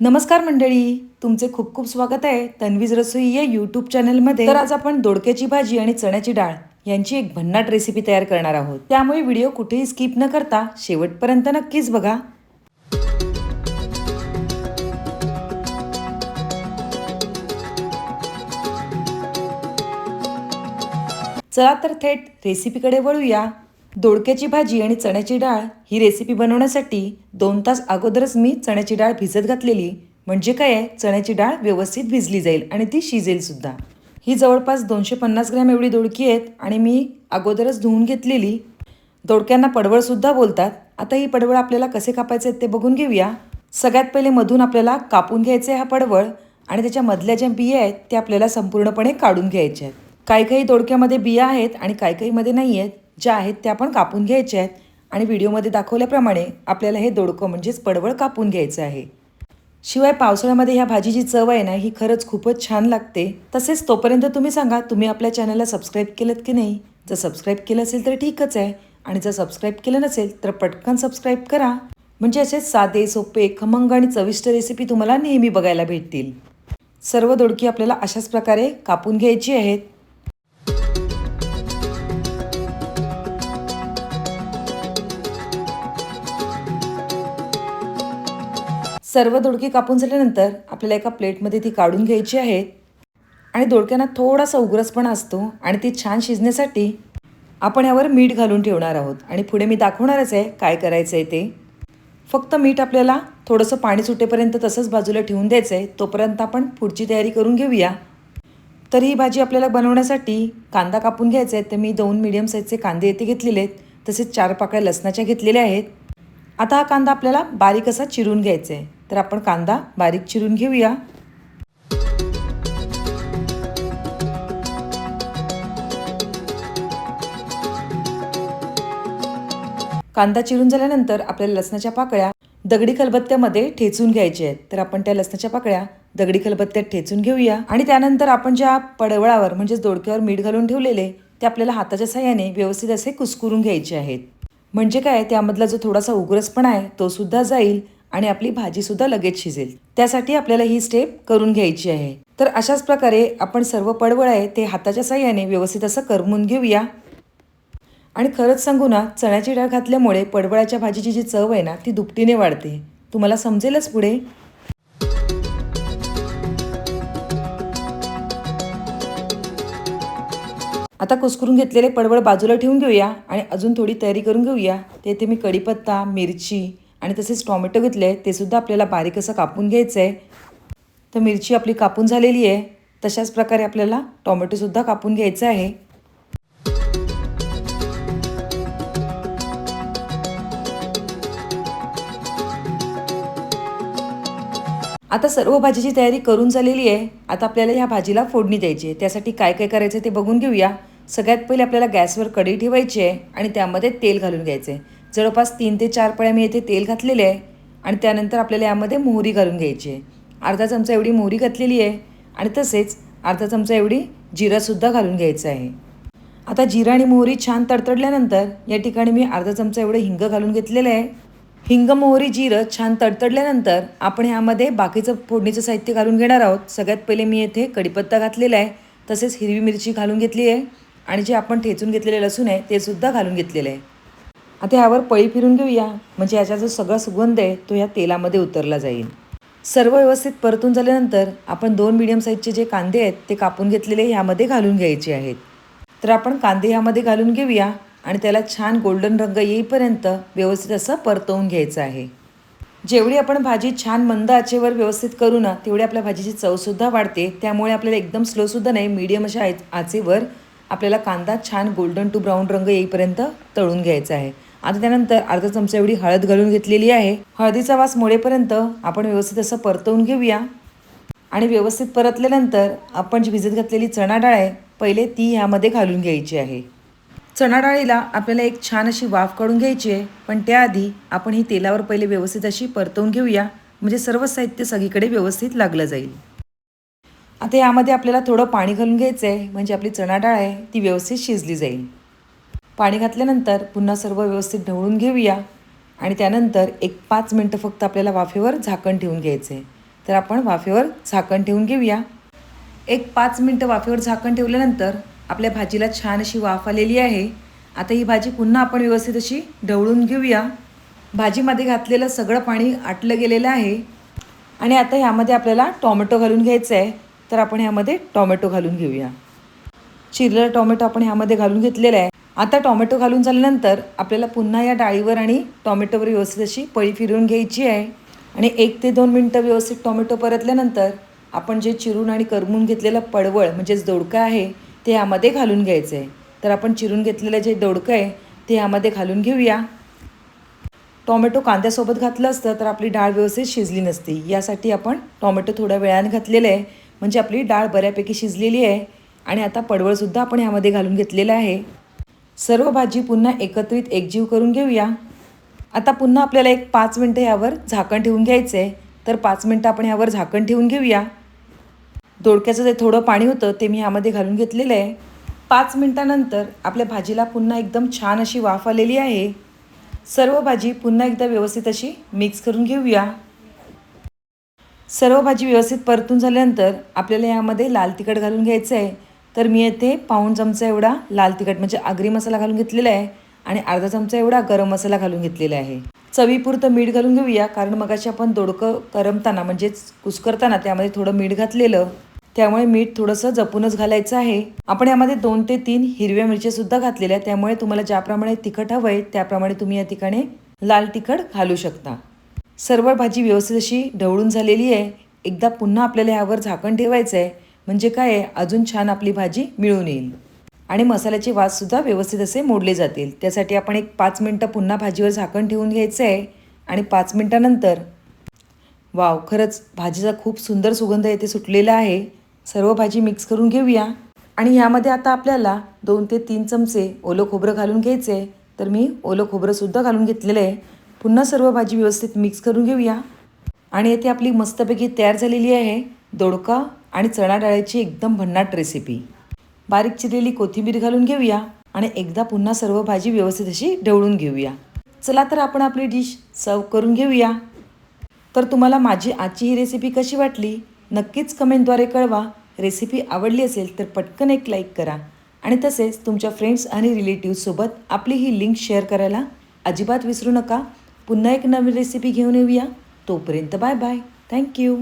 नमस्कार मंडळी, तुमचे खूप खूप स्वागत आहे तन्वीज रसोई या यूट्यूब चॅनलमध्ये. तर आज आपण दोडक्याची भाजी आणि चण्याची डाळ यांची एक भन्नाट रेसिपी तयार करणार आहोत. त्यामुळे व्हिडिओ कुठेही स्किप न करता शेवटपर्यंत नक्कीच बघा. चला तर थेट रेसिपीकडे वळूया. दोडक्याची भाजी आणि चण्याची डाळ ही रेसिपी बनवण्यासाठी 2 तास अगोदरच मी चण्याची डाळ भिजत घातलेली. म्हणजे काय आहे, चण्याची डाळ व्यवस्थित भिजली जाईल आणि ती शिजेल सुद्धा. ही जवळपास 250 ग्रॅम एवढी दोडकी आहेत आणि मी अगोदरच धुवून घेतलेली. दोडक्यांना पडवळ सुद्धा बोलतात. आता ही पडवळ आपल्याला कसे कापायचे आहेत ते बघून घेऊया. सगळ्यात पहिले मधून आपल्याला कापून घ्यायचे हा पडवळ आणि त्याच्या मधल्या ज्या बिया आहेत त्या आपल्याला संपूर्णपणे काढून घ्यायच्या आहेत. काही दोडक्यामध्ये बिया आहेत आणि काही नाही आहेत. ज्या आहेत त्या आपण कापून घ्यायच्या आहेत आणि व्हिडिओमध्ये दाखवल्याप्रमाणे आपल्याला हे दोडकं म्हणजेच पडवळ कापून घ्यायचं आहे. शिवाय पावसाळ्यामध्ये ह्या भाजीची चव आहे ना, ही खरंच खूपच छान लागते. तसेच तोपर्यंत तुम्ही सांगा, तुम्ही आपल्या चॅनलला सबस्क्राईब केलं की नाही. जर सबस्क्राईब केलं असेल तर ठीकच आहे आणि जर सबस्क्राईब केलं नसेल तर पटकन सबस्क्राईब करा. म्हणजे असे साधे सोपे खमंग आणि चविष्ट रेसिपी तुम्हाला नेहमी बघायला भेटतील. सर्व दोडकी आपल्याला अशाच प्रकारे कापून घ्यायची आहेत. सर्व दोडकी कापून झाल्यानंतर आपल्याला एका प्लेटमध्ये ती काढून घ्यायची आहे. आणि दोडक्यांना थोडासा उग्रसपणा असतो आणि ती छान शिजण्यासाठी आपण यावर मीठ घालून ठेवणार आहोत. आणि पुढे मी दाखवणारच आहे काय करायचं आहे ते. फक्त मीठ आपल्याला थोडंसं पाणी सुटेपर्यंत तसंच बाजूला ठेवून द्यायचं आहे. तोपर्यंत आपण पुढची तयारी करून घेऊया. तर ही भाजी आपल्याला बनवण्यासाठी कांदा कापून घ्यायचा आहे. तर मी 2 मीडियम साईजचे कांदे येथे घेतलेले आहेत. तसेच 4 पाकळ्या लसणाच्या घेतलेल्या आहेत. आता हा कांदा आपल्याला बारीक असा चिरून घ्यायचा आहे. तर आपण कांदा बारीक चिरून घेऊया. कांदा चिरून झाल्यानंतर आपल्याला लसणाच्या पाकळ्या दगडी खलबत्त्यामध्ये ठेचून घ्यायच्या आहेत. तर आपण त्या लसणाच्या पाकळ्या दगडी खलबत्त्यात ठेचून घेऊया. आणि त्यानंतर आपण ज्या पडवळावर म्हणजेच दोडक्यावर मीठ घालून ठेवलेले ते आपल्याला हाताच्या साहाय्याने व्यवस्थित असे कुस्करून घ्यायचे आहेत. म्हणजे काय, त्यामधला जो थोडासा उग्रसपणा आहे तो सुद्धा जाईल आणि आपली भाजी सुद्धा लगेच शिजेल. त्यासाठी आपल्याला ही स्टेप करून घ्यायची आहे. तर अशाच प्रकारे आपण सर्व पडवळ आहे ते हाताच्या साहाय्याने व्यवस्थित असं करमून घेऊया. आणि खरंच सांगू ना, चण्याची डाळ घातल्यामुळे पडवळाच्या भाजीची जी चव आहे ना ती दुपटीने वाढते. तुम्हाला समजेलच पुढे. आता कुस्करून घेतलेले पडवळ बाजूला ठेवून घेऊया आणि अजून थोडी तयारी करून घेऊया. तेथे मी कढीपत्ता, मिरची आणि तसेच टोमॅटो घेतले. ते सुद्धा आपल्याला बारीक असं कापून घ्यायचं आहे. तर मिरची आपली कापून झालेली आहे. तशाच प्रकारे आपल्याला टोमॅटोसुद्धा कापून घ्यायचं आहे. आता सर्व भाजीची तयारी करून झालेली आहे. आता आपल्याला ह्या भाजीला फोडणी द्यायची आहे. त्यासाठी काय काय करायचं ते बघून घेऊया. सगळ्यात पहिले आपल्याला गॅसवर कढई ठेवायची आहे आणि त्यामध्ये तेल घालून घ्यायचं आहे. जवळपास 3 ते 4 पळ्या मी येथे तेल घातलेले आहे. आणि त्यानंतर आपल्याला यामध्ये मोहरी घालून घ्यायची आहे. अर्धा चमचा एवढी मोहरी घातलेली आहे आणि तसेच अर्धा चमचा एवढी जिरासुद्धा घालून घ्यायचं आहे. आता जिरा आणि मोहरी छान तडतडल्यानंतर या ठिकाणी मी अर्धा चमचा एवढं हिंग घालून घेतलेलं आहे. हिंग, मोहरी, जिरं छान तडतडल्यानंतर आपण ह्यामध्ये बाकीचं फोडणीचं साहित्य घालून घेणार आहोत. सगळ्यात पहिले मी येथे कढीपत्ता घातलेला आहे. तसेच हिरवी मिरची घालून घेतली आहे आणि जे आपण ठेचून घेतलेले लसूण आहे ते सुद्धा घालून घेतलेलं आहे. आता ह्यावर पळी फिरून घेऊया. म्हणजे याचा जो सगळा सुगंध आहे तो ह्या तेलामध्ये उतरला जाईल. सर्व व्यवस्थित परतून झाल्यानंतर आपण 2 मीडियम साईजचे जे कांदे आहेत ते कापून घेतलेले ह्यामध्ये घालून घ्यायचे आहेत. तर आपण कांदे ह्यामध्ये घालून घेऊया आणि त्याला छान गोल्डन रंग येईपर्यंत व्यवस्थित असं परतवून घ्यायचं आहे. जेवढी आपण भाजी छान मंद आचेवर व्यवस्थित करू ना तेवढी आपल्या भाजीची चवसुद्धा वाढते. त्यामुळे आपल्याला एकदम स्लोसुद्धा नाही, मीडियम अशा आचेवर आपल्याला कांदा छान गोल्डन टू ब्राऊन रंग येईपर्यंत तळून घ्यायचा आहे. आता त्यानंतर अर्धा चमचा एवढी हळद घालून घेतलेली आहे. हळदीचा वास मोडेपर्यंत आपण व्यवस्थित असं परतवून घेऊया. आणि व्यवस्थित परतल्यानंतर आपण जी भिजत घातलेली चणा डाळ आहे पहिले ती ह्यामध्ये घालून घ्यायची आहे. चणा डाळीला आपल्याला एक छान अशी वाफ काढून घ्यायची आहे. पण त्याआधी आपण ही तेलावर पहिले व्यवस्थित अशी परतवून घेऊया. म्हणजे सर्व साहित्य सगळीकडे व्यवस्थित लागलं जाईल. आता यामध्ये आपल्याला थोडं पाणी घालून घ्यायचं आहे. म्हणजे आपली चणा डाळ आहे ती व्यवस्थित शिजली जाईल. पाणी घातल्यानंतर पुन्हा सर्व व्यवस्थित ढवळून घेऊया. आणि त्यानंतर एक 5 मिनटं फक्त आपल्याला वाफेवर झाकण ठेवून घ्यायचं आहे. तर आपण वाफेवर झाकण ठेवून घेऊया. एक 5 मिनटं वाफेवर झाकण ठेवल्यानंतर आपल्या भाजीला छान अशी वाफ आलेली आहे. आता ही भाजी पुन्हा आपण व्यवस्थित अशी ढवळून घेऊया. भाजीमध्ये घातलेलं सगळं पाणी आटलं गेलेलं आहे आणि आता ह्यामध्ये आपल्याला टॉमॅटो घालून घ्यायचं आहे. तर आपण ह्यामध्ये टॉमॅटो घालून घेऊया. चिरलेला टॉमॅटो आपण ह्यामध्ये घालून घेतलेला आहे. आता टॉमॅटो घालून झाल्यानंतर आपल्याला पुन्हा या डाळीवर आणि टॉमॅटोवर व्यवस्थित अशी पळी फिरवून घ्यायची आहे आणि 1 ते 2 मिनटं व्यवस्थित टॉमॅटो परतल्यानंतर आपण जे चिरून आणि करमून घेतलेलं पडवळ म्हणजेच दोडका आहे ते ह्यामध्ये घालून घ्यायचं आहे. तर आपण चिरून घेतलेलं जे दोडकं आहे ते ह्यामध्ये घालून घेऊया. टॉमॅटो कांद्यासोबत घातलं असतं तर आपली डाळ व्यवस्थित शिजली नसती. यासाठी आपण टॉमॅटो थोड्या वेळाने घातलेलं आहे म्हणजे आपली डाळ बऱ्यापैकी शिजलेली आहे. आणि आता पडवळसुद्धा आपण ह्यामध्ये घालून घेतलेलं आहे. सर्व भाजी पुन्हा एकत्रित एकजीव करून घेऊया. आता पुन्हा आपल्याला एक 5 मिनटं ह्यावर झाकण ठेवून घ्यायचं आहे. तर 5 मिनटं आपण ह्यावर झाकण ठेवून घेऊया. दोडक्याचं जे थोडं पाणी होतं ते मी ह्यामध्ये घालून घेतलेलं आहे. 5 मिनटानंतर आपल्या भाजीला पुन्हा एकदम छान अशी वाफ आलेली आहे. सर्व भाजी पुन्हा एकदा व्यवस्थित अशी मिक्स करून घेऊया. सर्व भाजी व्यवस्थित परतून झाल्यानंतर आपल्याला यामध्ये लाल तिखट घालून घ्यायचं आहे. तर मी येथे पाऊण चमचा एवढा लाल तिखट म्हणजे आगरी मसाला घालून घेतलेला आहे आणि अर्धा चमचा एवढा गरम मसाला घालून घेतलेला आहे. चवीपुरतं मीठ घालून घेऊया कारण मगाशी आपण दोडकं करमताना म्हणजेच कुस्करताना त्यामध्ये थोडं मीठ घातलेलं, त्यामुळे मीठ थोडंसं जपूनच घालायचं आहे. आपण यामध्ये 2 ते 3 हिरव्या मिरच्यासुद्धा घातलेल्या, त्यामुळे तुम्हाला ज्याप्रमाणे तिखट हवं आहे त्याप्रमाणे तुम्ही या ठिकाणी लाल तिखट घालू शकता. सर्व भाजी व्यवस्थित अशी ढवळून झालेली आहे. एकदा पुन्हा आपल्याला ह्यावर झाकण ठेवायचं आहे म्हणजे काय आहे, अजून छान आपली भाजी मिळून येईल आणि मसाल्याचे वाससुद्धा व्यवस्थित असे मोडले जातील. त्यासाठी आपण एक 5 मिनटं पुन्हा भाजीवर झाकण ठेवून घ्यायचं आहे आणि 5 मिनटानंतर वाव, खरंच भाजीचा खूप सुंदर सुगंध येथे सुटलेला आहे. सर्व भाजी मिक्स करून घेऊया आणि ह्यामध्ये आता आपल्याला 2 ते 3 चमचे ओलं खोबरं घालून घ्यायचं आहे. तर मी ओलं खोबरंसुद्धा घालून घेतलेलं आहे. पुन्हा सर्व भाजी व्यवस्थित मिक्स करून घेऊया आणि येथे आपली मस्तपैकी तयार झालेली आहे दोडका आणि चणा डाळीची एकदम भन्नाट रेसिपी. बारीक चिरलेली कोथिंबीर घालून घेऊया आणि एकदा पुन्हा सर्व भाजी व्यवस्थित अशी ढवळून घेऊया. चला तर आपण आपली डिश सर्व करून घेऊया. तर तुम्हाला माझी आजची ही रेसिपी कशी वाटली नक्कीच कमेंटद्वारे कळवा. रेसिपी आवडली असेल तर पटकन एक लाईक करा आणि तसेच तुमच्या फ्रेंड्स आणि रिलेटिव्हसोबत आपली ही लिंक शेअर करायला अजिबात विसरू नका. पुन्हा एक नवीन रेसिपी घेऊन येऊया. तोपर्यंत बाय बाय. थँक्यू.